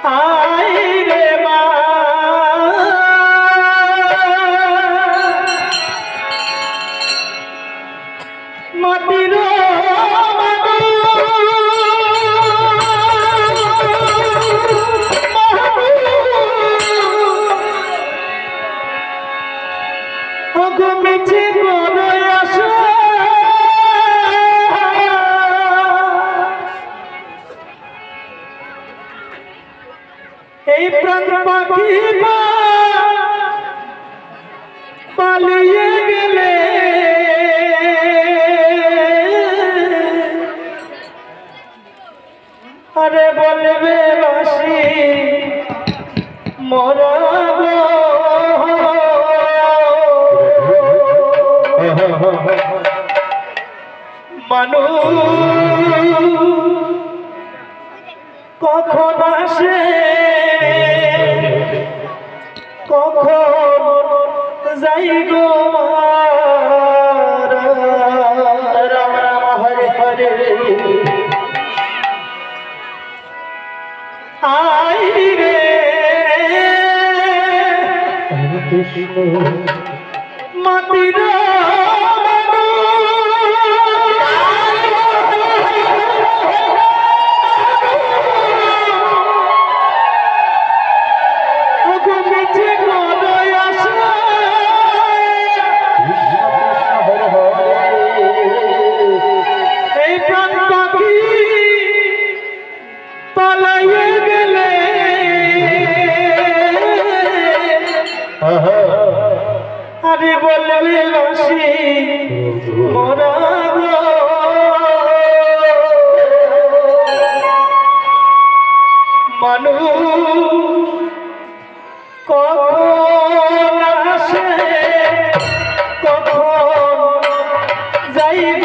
আইরে মা মাটির মিছে মনে আসে এই প্রাণ পাখি পালিয়ে গেলে আরে বলবে বাসি মরাব মানুষ কখন আসে কখন যাই গো রাম রাম হরে হরে আই রে মাটির আরে বলবে বাসি মরাব মানুষ কখন আসে কখন যাইব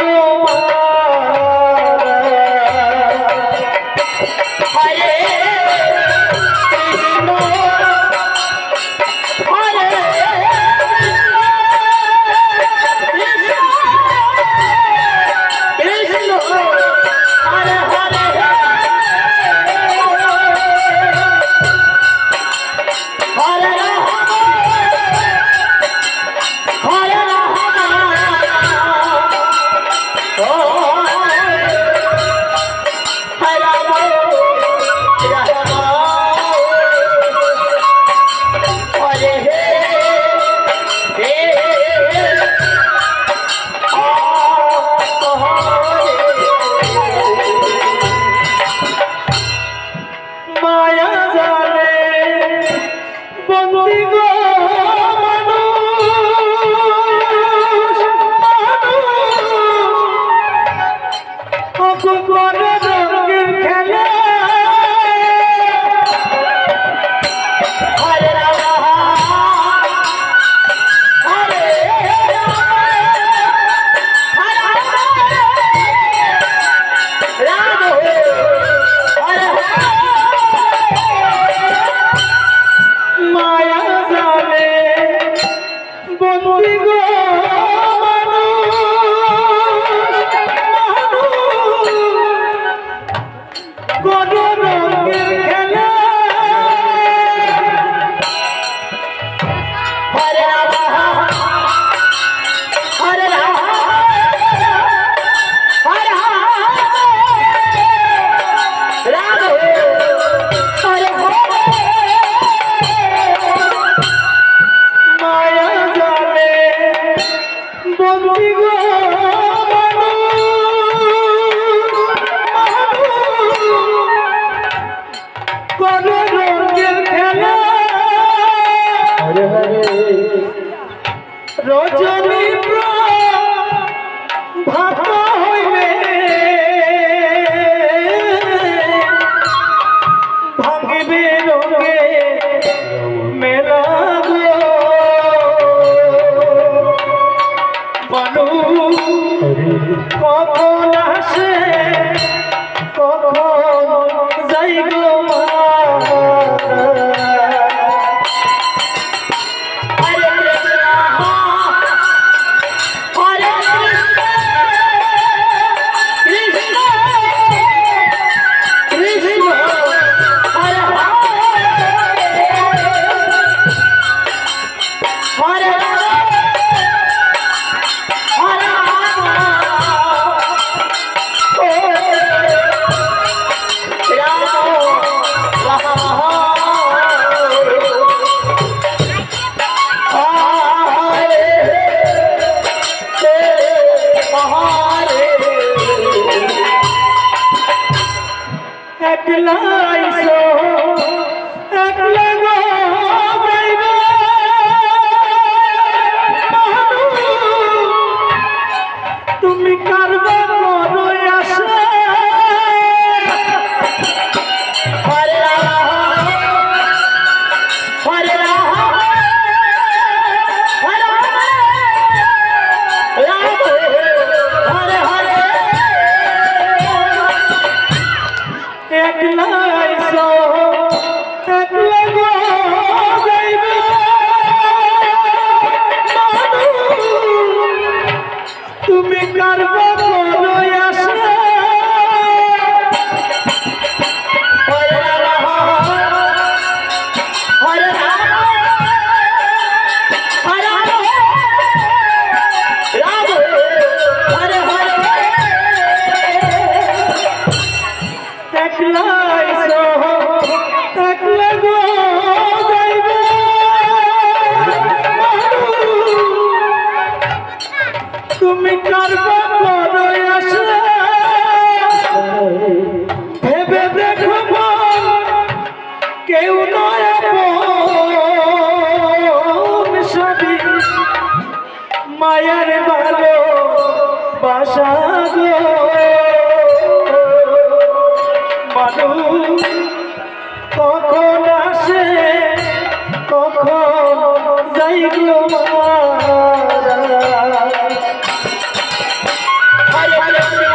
একলাইছো একলা গো যাইবে তুমি কারবা করো আসে হরে রাম হরে রাম হরে রাম হরে হরে একলাইছো একলা গো যাইবে তুমি কারবা করো আসে হরে রাম হরে রাম হরে রাম হরে হরে একলাইছো একলা গো যাইবে তুমি কারবা করো আসে ভেবে দেখো কেউ নয় আপন সবই মায়ার ভালো বাসা গো মানুষ কখন আসে কখন যাই গো মারা হরে হরে হরে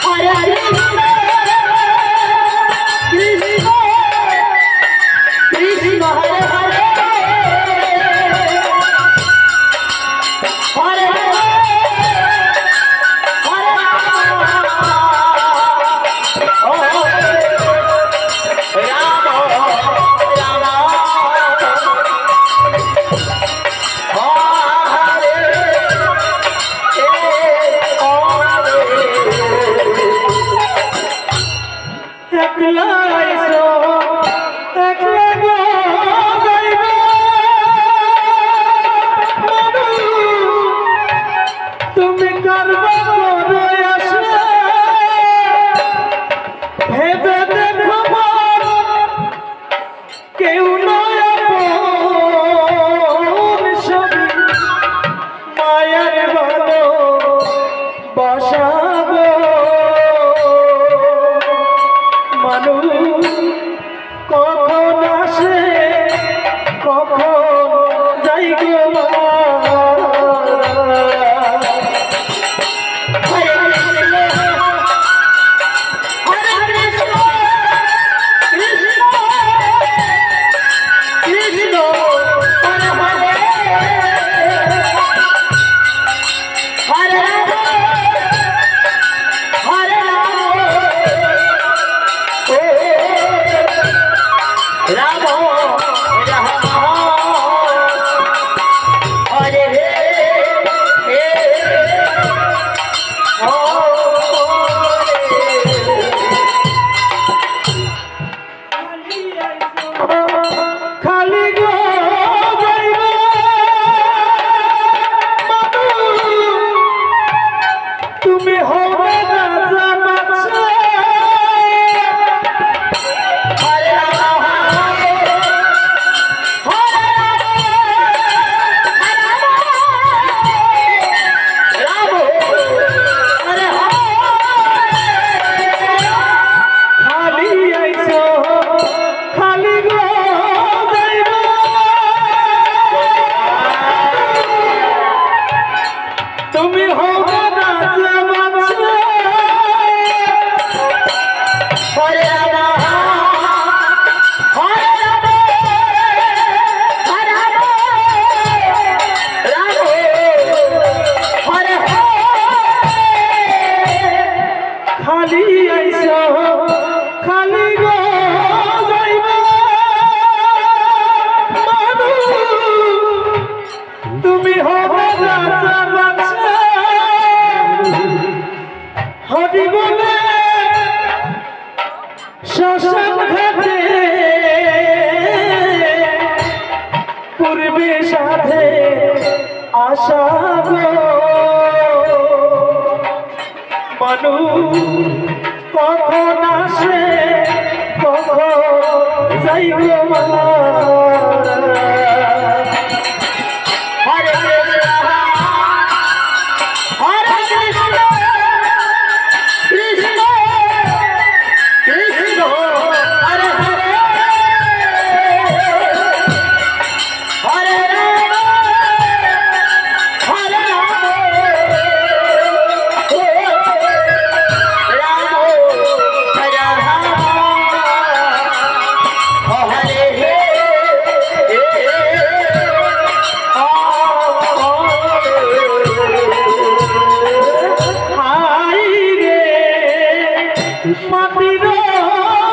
হরে কৃষ্ণ কৃষ্ণ হরে হরে হরে হরে রাম রাম একলাইছো একলা গো যাইবে তুমি কারবা করো আসে ভেবে দেখো কেউ নয় আপন সবই মায়ার ভালো বাসা গো মানুষ কখন আসে কখন যাই গো মারা হরে কৃষ্ণ হরে কৃষ্ণ কৃষ্ণ কৃষ্ণ হরে হরে হরে রাম হরে রাম রাম রাম হরে হে খালি গো যাইবে তুমি হবে না জামাচ্ছে হরে রাম হরে রাম হরে খালি আইছো খালি গো যাইবে তুমি হবে না জামাচ্ছে হরে রাম হরে রাম হরে রাম হরে খালি আইছো খালি গো যাইবে তুমি হবে না জামাচ্ছে হরি বলে শ্মশান ঘাটে পূর্বে সাথে আশা গো মানুষ মাটির